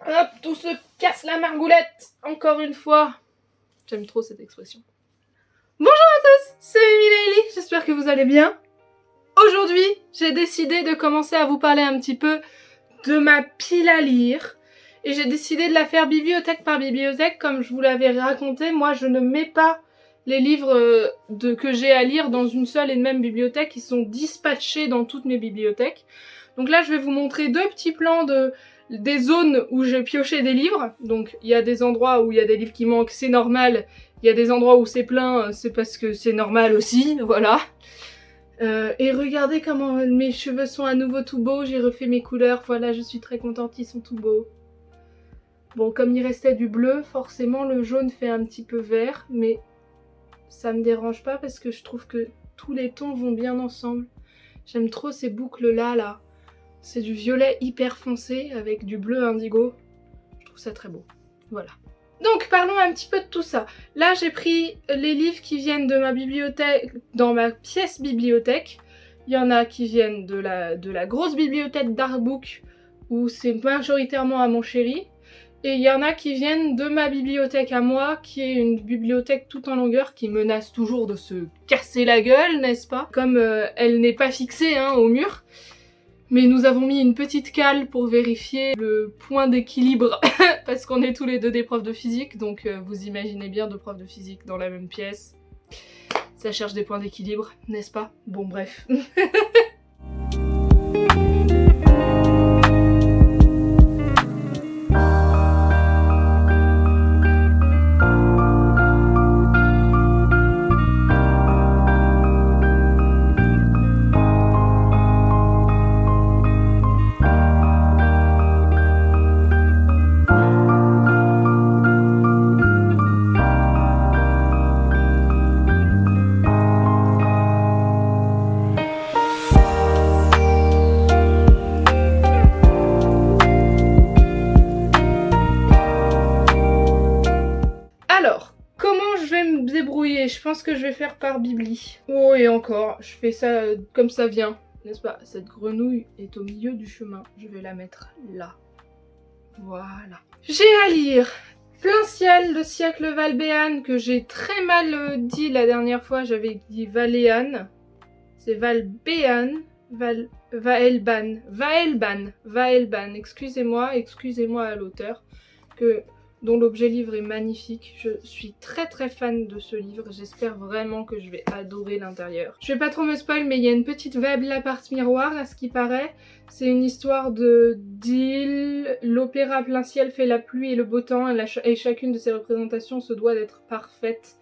Hop, tout se casse la margoulette, encore une fois. J'aime trop cette expression. Bonjour à tous, c'est Emilie, j'espère que vous allez bien. Aujourd'hui, j'ai décidé de commencer à vous parler un petit peu de ma pile à lire. Et j'ai décidé de la faire bibliothèque par bibliothèque, comme je vous l'avais raconté. Moi, je ne mets pas les livres que j'ai à lire dans une seule et même bibliothèque. Ils sont dispatchés dans toutes mes bibliothèques. Donc là, je vais vous montrer deux petits plans des zones où j'ai pioché des livres. Donc il y a des endroits où il y a des livres qui manquent, c'est normal. Il y a des endroits où c'est plein, c'est parce que c'est normal aussi, voilà. Et regardez comment mes cheveux sont à nouveau tout beaux, j'ai refait mes couleurs, voilà, je suis très contente, ils sont tout beaux. Bon, comme il restait du bleu, forcément le jaune fait un petit peu vert, mais ça me dérange pas parce que je trouve que tous les tons vont bien ensemble. J'aime trop ces boucles là. C'est du violet hyper foncé avec du bleu indigo. Je trouve ça très beau. Voilà. Donc parlons un petit peu de tout ça. Là j'ai pris les livres qui viennent de ma bibliothèque, dans ma pièce bibliothèque. Il y en a qui viennent de la grosse bibliothèque d'Artbook où c'est majoritairement à mon chéri. Et il y en a qui viennent de ma bibliothèque à moi, qui est une bibliothèque tout en longueur qui menace toujours de se casser la gueule, n'est-ce pas? Comme elle n'est pas fixée au mur. Mais nous avons mis une petite cale pour vérifier le point d'équilibre parce qu'on est tous les deux des profs de physique, donc vous imaginez bien deux profs de physique dans la même pièce. Ça cherche des points d'équilibre, n'est-ce pas? Bon bref. Je pense que je vais faire par bibli. Oh et encore, je fais ça comme ça vient, n'est-ce pas? Cette grenouille est au milieu du chemin, je vais la mettre là. Voilà. J'ai à lire Plein ciel de siècle Valbéan, que j'ai très mal dit la dernière fois, j'avais dit Valéane. C'est Valbéan, Vaelban, excusez-moi à l'auteur, dont l'objet livre est magnifique. Je suis très très fan de ce livre, j'espère vraiment que je vais adorer l'intérieur. Je vais pas trop me spoil, mais il y a une petite Veb l'appart miroir à ce qui paraît. C'est une histoire d'île, l'opéra Plein ciel fait la pluie et le beau temps, et chacune de ces représentations se doit d'être parfaite.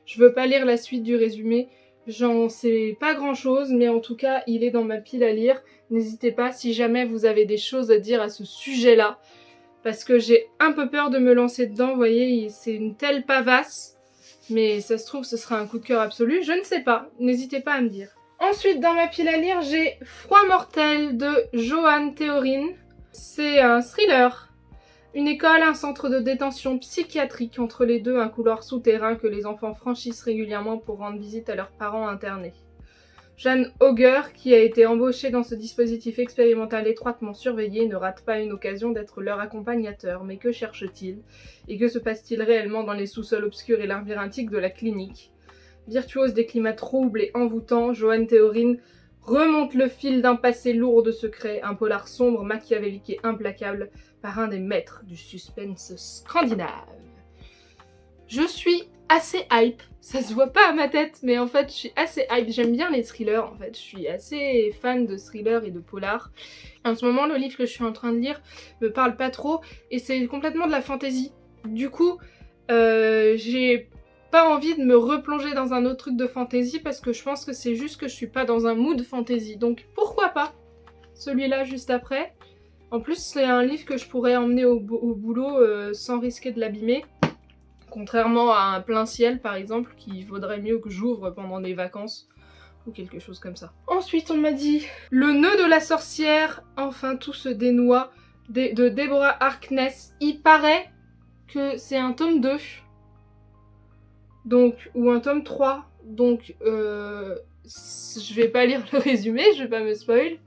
Je veux pas lire la suite du résumé, j'en sais pas grand chose, mais en tout cas il est dans ma pile à lire. N'hésitez pas si jamais vous avez des choses à dire à ce sujet-là. Parce que j'ai un peu peur de me lancer dedans, vous voyez, c'est une telle pavasse. Mais ça se trouve, ce sera un coup de cœur absolu, je ne sais pas, n'hésitez pas à me dire. Ensuite, dans ma pile à lire, j'ai Froid mortel de Johann Théorine. C'est un thriller. Une école, un centre de détention psychiatrique, entre les deux un couloir souterrain que les enfants franchissent régulièrement pour rendre visite à leurs parents internés. Jeanne Auger, qui a été embauchée dans ce dispositif expérimental étroitement surveillé, ne rate pas une occasion d'être leur accompagnateur. Mais que cherche-t-il? Et que se passe-t-il réellement dans les sous-sols obscurs et labyrinthiques de la clinique? Virtuose des climats troubles et envoûtants, Johann Théorine remonte le fil d'un passé lourd de secrets, un polar sombre, machiavélique et implacable, par un des maîtres du suspense scandinave. Je suis assez hype, ça se voit pas à ma tête, mais en fait je suis assez hype, j'aime bien les thrillers en fait, je suis assez fan de thrillers et de polars. En ce moment le livre que je suis en train de lire me parle pas trop et c'est complètement de la fantasy. Du coup j'ai pas envie de me replonger dans un autre truc de fantasy parce que je pense que c'est juste que je suis pas dans un mood fantasy, donc pourquoi pas celui-là juste après. En plus c'est un livre que je pourrais emmener au boulot sans risquer de l'abîmer. Contrairement à un Plein ciel par exemple, qui vaudrait mieux que j'ouvre pendant des vacances ou quelque chose comme ça. Ensuite on m'a dit Le nœud de la sorcière, enfin tout se dénoua, de Deborah Harkness. Il paraît que c'est un tome 2, donc, ou un tome 3, donc je vais pas lire le résumé, je vais pas me spoil.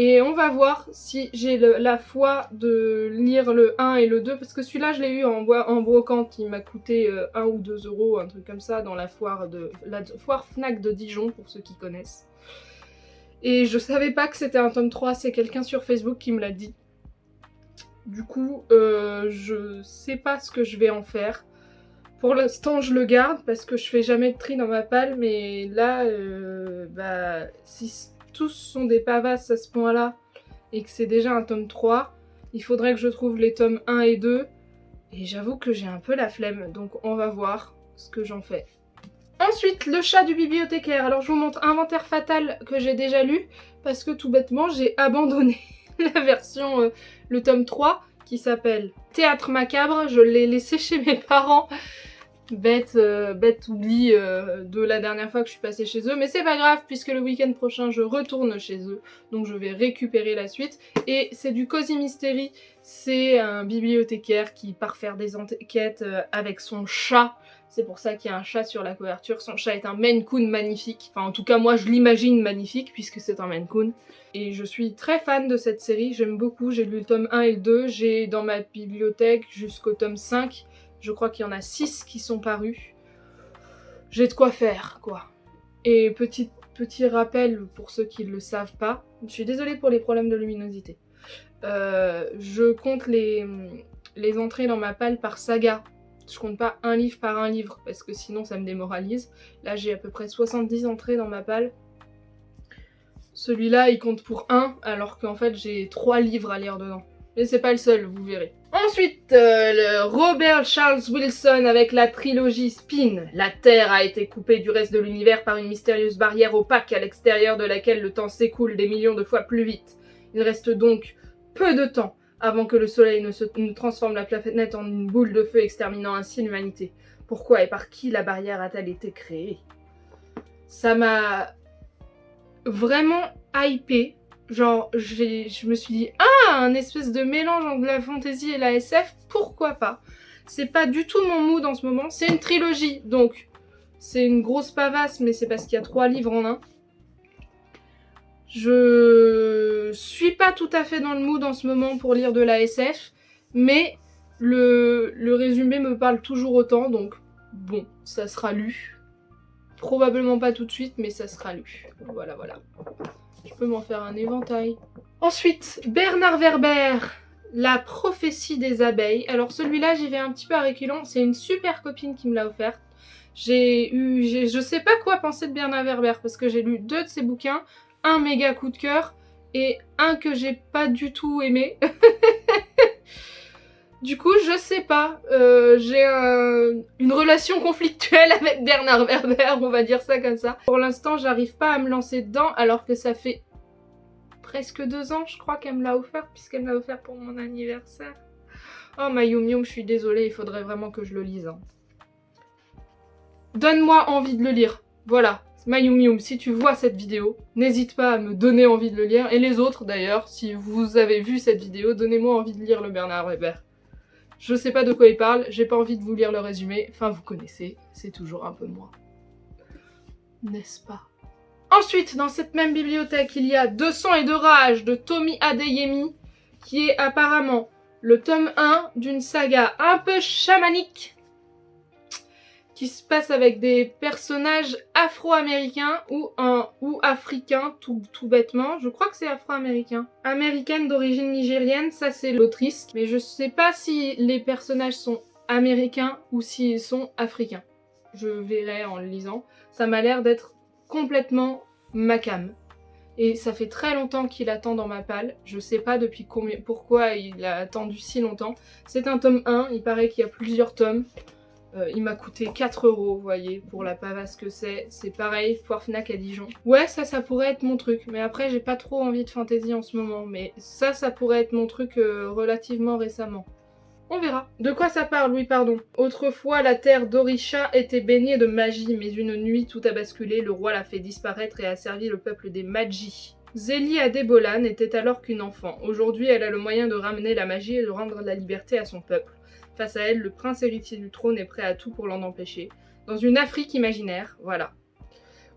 Et on va voir si j'ai la foi de lire le 1 et le 2, parce que celui-là je l'ai eu en brocante, il m'a coûté 1 ou 2 euros, un truc comme ça, dans la foire Fnac de Dijon, pour ceux qui connaissent. Et je savais pas que c'était un tome 3, c'est quelqu'un sur Facebook qui me l'a dit. Du coup, je sais pas ce que je vais en faire. Pour l'instant, je le garde parce que je fais jamais de tri dans ma palle, mais là, si tous sont des pavasses à ce point-là et que c'est déjà un tome 3, il faudrait que je trouve les tomes 1 et 2. Et j'avoue que j'ai un peu la flemme, donc on va voir ce que j'en fais. Ensuite, le chat du bibliothécaire. Alors je vous montre Inventaire Fatal que j'ai déjà lu, parce que tout bêtement, j'ai abandonné la version, le tome 3, qui s'appelle Théâtre Macabre. Je l'ai laissé chez mes parents. Bête oubli de la dernière fois que je suis passée chez eux, mais c'est pas grave puisque le week-end prochain je retourne chez eux, donc je vais récupérer la suite. Et c'est du Cozy Mystery, c'est un bibliothécaire qui part faire des enquêtes avec son chat. C'est pour ça qu'il y a un chat sur la couverture. Son chat est un Maine Coon magnifique, enfin en tout cas moi je l'imagine magnifique puisque c'est un Maine Coon. Et je suis très fan de cette série, j'aime beaucoup, j'ai lu le tome 1 et le 2, j'ai dans ma bibliothèque jusqu'au tome 5. Je crois qu'il y en a 6 qui sont parus. J'ai de quoi faire, quoi. Et petit rappel pour ceux qui ne le savent pas, je suis désolée pour les problèmes de luminosité. Je compte les entrées dans ma palle par saga. Je compte pas un livre par un livre, parce que sinon ça me démoralise. Là j'ai à peu près 70 entrées dans ma palle. Celui-là il compte pour 1, alors qu'en fait j'ai 3 livres à lire dedans. Mais c'est pas le seul, vous verrez. Ensuite, le Robert Charles Wilson avec la trilogie Spin. La Terre a été coupée du reste de l'univers par une mystérieuse barrière opaque à l'extérieur de laquelle le temps s'écoule des millions de fois plus vite. Il reste donc peu de temps avant que le soleil ne transforme la planète en une boule de feu, exterminant ainsi l'humanité. Pourquoi et par qui la barrière a-t-elle été créée? Ça m'a vraiment hypée. Genre, je me suis dit, un espèce de mélange entre la fantasy et la SF, pourquoi pas? C'est pas du tout mon mood en ce moment. C'est une trilogie, donc c'est une grosse pavasse, mais c'est parce qu'il y a 3 livres en un. Je suis pas tout à fait dans le mood en ce moment pour lire de la SF, mais le résumé me parle toujours autant, donc bon, ça sera lu. Probablement pas tout de suite, mais ça sera lu. Voilà, voilà. Je peux m'en faire un éventail. Ensuite, Bernard Werber, La prophétie des abeilles. Alors celui-là, j'y vais un petit peu à reculons. C'est une super copine qui me l'a offert. Je sais pas quoi penser de Bernard Werber parce que j'ai lu 2 de ses bouquins, un méga coup de cœur et un que j'ai pas du tout aimé. Du coup, je sais pas, j'ai une relation conflictuelle avec Bernard Werber, on va dire ça comme ça. Pour l'instant, j'arrive pas à me lancer dedans alors que ça fait presque 2 ans, je crois, qu'elle me l'a offert, puisqu'elle me l'a offert pour mon anniversaire. Oh, ma Yum Yum, je suis désolée, il faudrait vraiment que je le lise. Hein. Donne-moi envie de le lire. Voilà, ma Yum Yum, si tu vois cette vidéo, n'hésite pas à me donner envie de le lire. Et les autres, d'ailleurs, si vous avez vu cette vidéo, donnez-moi envie de lire le Bernard Werber. Je sais pas de quoi il parle, j'ai pas envie de vous lire le résumé. Enfin, vous connaissez, c'est toujours un peu moi. N'est-ce pas? Ensuite, dans cette même bibliothèque, il y a 2 sang et de rage de Tomi Adeyemi, qui est apparemment le tome 1 d'une saga un peu chamanique, qui se passe avec des personnages afro-américains ou africains, tout bêtement. Je crois que c'est afro-américain. Américaine d'origine nigérienne, ça c'est l'autrice. Mais je sais pas si les personnages sont américains ou s'ils sont africains. Je verrai en le lisant. Ça m'a l'air d'être complètement ma came. Et ça fait très longtemps qu'il attend dans ma palle. Je sais pas depuis pourquoi il a attendu si longtemps. C'est un tome 1, il paraît qu'il y a plusieurs tomes. Il m'a coûté 4 €, vous voyez, pour la pavasse que c'est. C'est pareil, foire Fnac à Dijon. Ouais, ça pourrait être mon truc. Mais après, j'ai pas trop envie de fantasy en ce moment. Mais ça pourrait être mon truc relativement récemment. On verra. De quoi ça parle? Oui, pardon. Autrefois, la terre d'Orisha était baignée de magie, mais une nuit, tout a basculé. Le roi l'a fait disparaître et a servi le peuple des Magi. Zélie Adebola n'était alors qu'une enfant. Aujourd'hui, elle a le moyen de ramener la magie et de rendre la liberté à son peuple. Face à elle, le prince héritier du trône est prêt à tout pour l'en empêcher. Dans une Afrique imaginaire, voilà,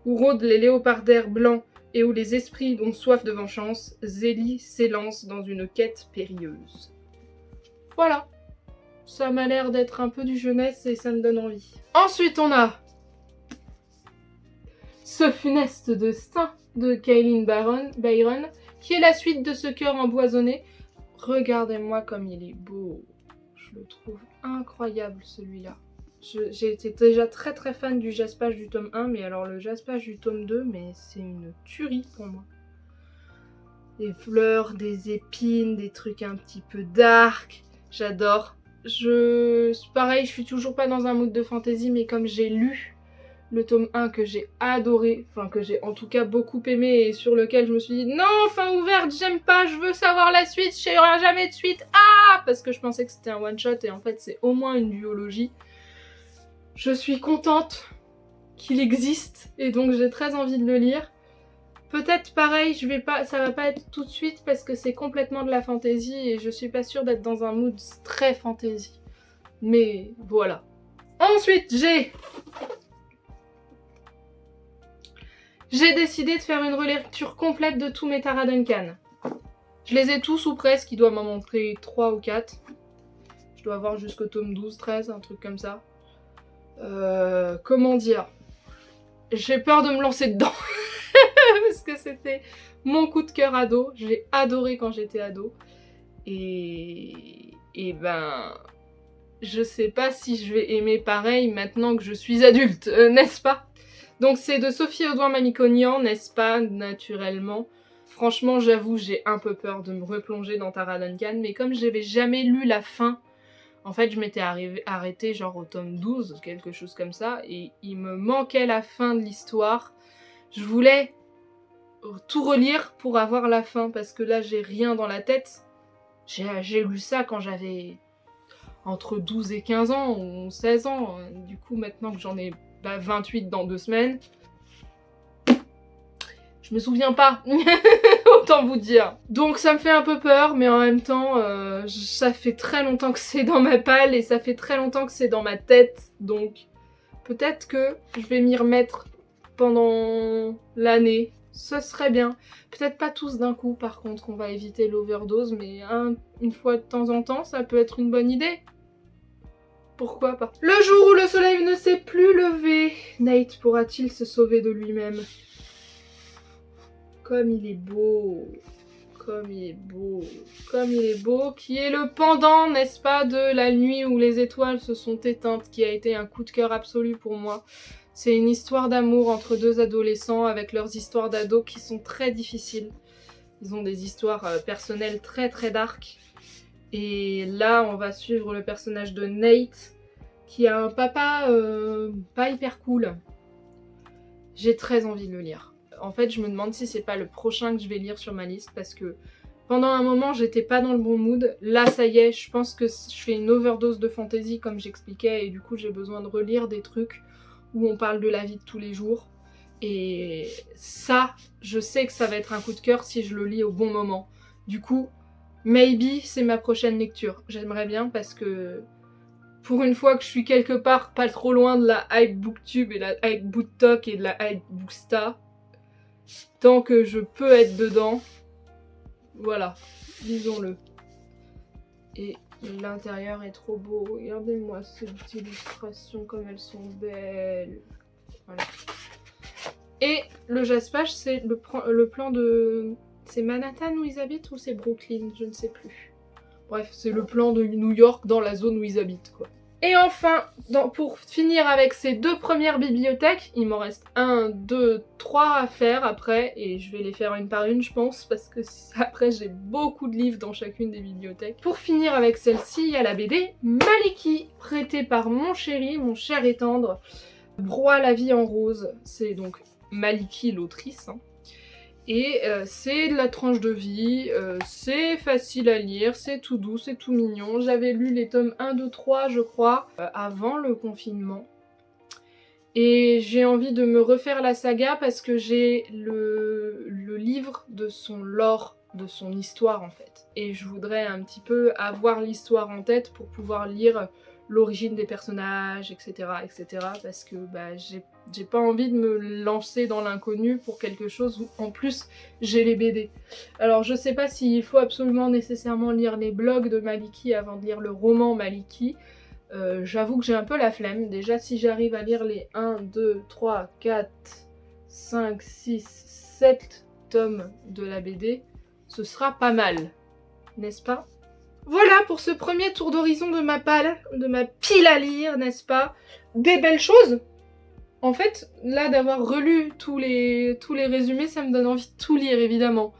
où rôdent les léopardaires blancs et où les esprits ont soif de vengeance, Zélie s'élance dans une quête périlleuse. Voilà, ça m'a l'air d'être un peu du jeunesse et ça me donne envie. Ensuite on a Ce funeste destin de Kailyn Byron, qui est la suite de Ce cœur empoisonné. Regardez-moi comme il est beau, je le trouve incroyable celui-là. J'ai été déjà très très fan du jaspage du tome 1, mais alors le jaspage du tome 2, mais c'est une tuerie pour moi. Des fleurs, des épines, des trucs un petit peu dark, j'adore. Pareil, je suis toujours pas dans un mood de fantasy, mais comme j'ai lu le tome 1 que j'ai adoré, enfin que j'ai en tout cas beaucoup aimé et sur lequel je me suis dit non, fin ouverte, j'aime pas, je veux savoir la suite, il n'y aura jamais de suite, parce que je pensais que c'était un one shot et en fait c'est au moins une duologie. Je suis contente qu'il existe et donc j'ai très envie de le lire. Peut-être pareil, ça va pas être tout de suite parce que c'est complètement de la fantasy et je suis pas sûre d'être dans un mood très fantasy. Mais voilà. Ensuite j'ai décidé de faire une relecture complète de tous mes Tara Duncan. Je les ai tous ou presque, il doit m'en montrer 3 ou 4. Je dois avoir jusqu'au tome 12, 13, un truc comme ça. Comment dire, j'ai peur de me lancer dedans parce que c'était mon coup de cœur ado, j'ai adoré quand j'étais ado et ben je sais pas si je vais aimer pareil maintenant que je suis adulte, n'est-ce pas? Donc c'est de Sophie Audouin-Mamikonian, n'est-ce pas, naturellement. Franchement j'avoue j'ai un peu peur de me replonger dans Tara Duncan, mais comme j'avais jamais lu la fin, en fait, je m'étais arrêtée genre au tome 12, quelque chose comme ça, et il me manquait la fin de l'histoire. Je voulais tout relire pour avoir la fin, parce que là, j'ai rien dans la tête. J'ai lu ça quand j'avais entre 12 et 15 ans, ou 16 ans. Du coup, maintenant que j'en ai 28 dans 2 semaines, je me souviens pas, autant vous dire. Donc ça me fait un peu peur, mais en même temps, ça fait très longtemps que c'est dans ma palle et ça fait très longtemps que c'est dans ma tête. Donc peut-être que je vais m'y remettre pendant l'année. Ce serait bien. Peut-être pas tous d'un coup, par contre, on va éviter l'overdose, mais une fois de temps en temps, ça peut être une bonne idée. Pourquoi pas. Le jour où le soleil ne s'est plus levé, Nate pourra-t-il se sauver de lui-même ? Comme il est beau, comme il est beau, comme il est beau, qui est le pendant, n'est-ce pas, de La nuit où les étoiles se sont éteintes, qui a été un coup de cœur absolu pour moi. C'est une histoire d'amour entre 2 adolescents avec leurs histoires d'ados qui sont très difficiles. Ils ont des histoires personnelles très très dark. Et là, on va suivre le personnage de Nate, qui a un papa pas hyper cool. J'ai très envie de le lire. En fait, je me demande si c'est pas le prochain que je vais lire sur ma liste parce que pendant un moment, j'étais pas dans le bon mood. Là, ça y est, je pense que je fais une overdose de fantasy comme j'expliquais et du coup, j'ai besoin de relire des trucs où on parle de la vie de tous les jours. Et ça, je sais que ça va être un coup de cœur si je le lis au bon moment. Du coup, maybe c'est ma prochaine lecture. J'aimerais bien parce que pour une fois que je suis quelque part pas trop loin de la hype booktube et la hype booktok et de la hype booksta, tant que je peux être dedans, voilà, disons-le. Et l'intérieur est trop beau, regardez-moi ces petites illustrations comme elles sont belles. Voilà. Et le jaspage, c'est le plan de... C'est Manhattan où ils habitent ou c'est Brooklyn? Je ne sais plus. Bref, c'est le plan de New York dans la zone où ils habitent, quoi. Et enfin, pour finir avec ces 2 premières bibliothèques, il m'en reste 1, 2, 3 à faire après, et je vais les faire une par une je pense, parce que après j'ai beaucoup de livres dans chacune des bibliothèques. Pour finir avec celle-ci, il y a la BD Maliki, prêtée par mon chéri, mon cher et tendre, Broie la vie en rose. C'est donc Maliki l'autrice, hein. Et c'est de la tranche de vie, c'est facile à lire, c'est tout doux, c'est tout mignon. J'avais lu les tomes 1, 2, 3 je crois, avant le confinement. Et j'ai envie de me refaire la saga parce que j'ai le livre de son lore de son histoire en fait. Et je voudrais un petit peu avoir l'histoire en tête pour pouvoir lire l'origine des personnages, etc. etc. parce que bah, j'ai pas envie de me lancer dans l'inconnu pour quelque chose où en plus j'ai les BD. Alors je sais pas s'il faut absolument nécessairement lire les blogs de Maliki avant de lire le roman Maliki. J'avoue que j'ai un peu la flemme. Déjà si j'arrive à lire les 1, 2, 3, 4, 5, 6, 7 tomes de la BD, ce sera pas mal, n'est-ce pas? Voilà pour ce premier tour d'horizon de ma pile à lire, n'est-ce pas? Des belles choses. En fait, là d'avoir relu tous les résumés, ça me donne envie de tout lire évidemment.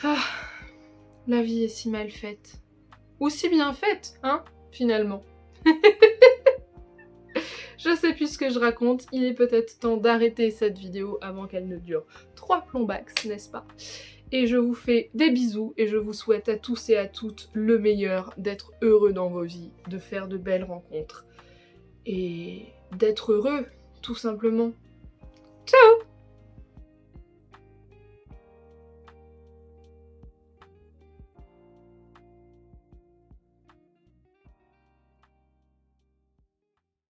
Ah, la vie est si mal faite. Ou si bien faite, hein, finalement. Je sais plus ce que je raconte, il est peut-être temps d'arrêter cette vidéo avant qu'elle ne dure 3 plombax, n'est-ce pas? Et je vous fais des bisous et je vous souhaite à tous et à toutes le meilleur, d'être heureux dans vos vies, de faire de belles rencontres et d'être heureux, tout simplement. Ciao!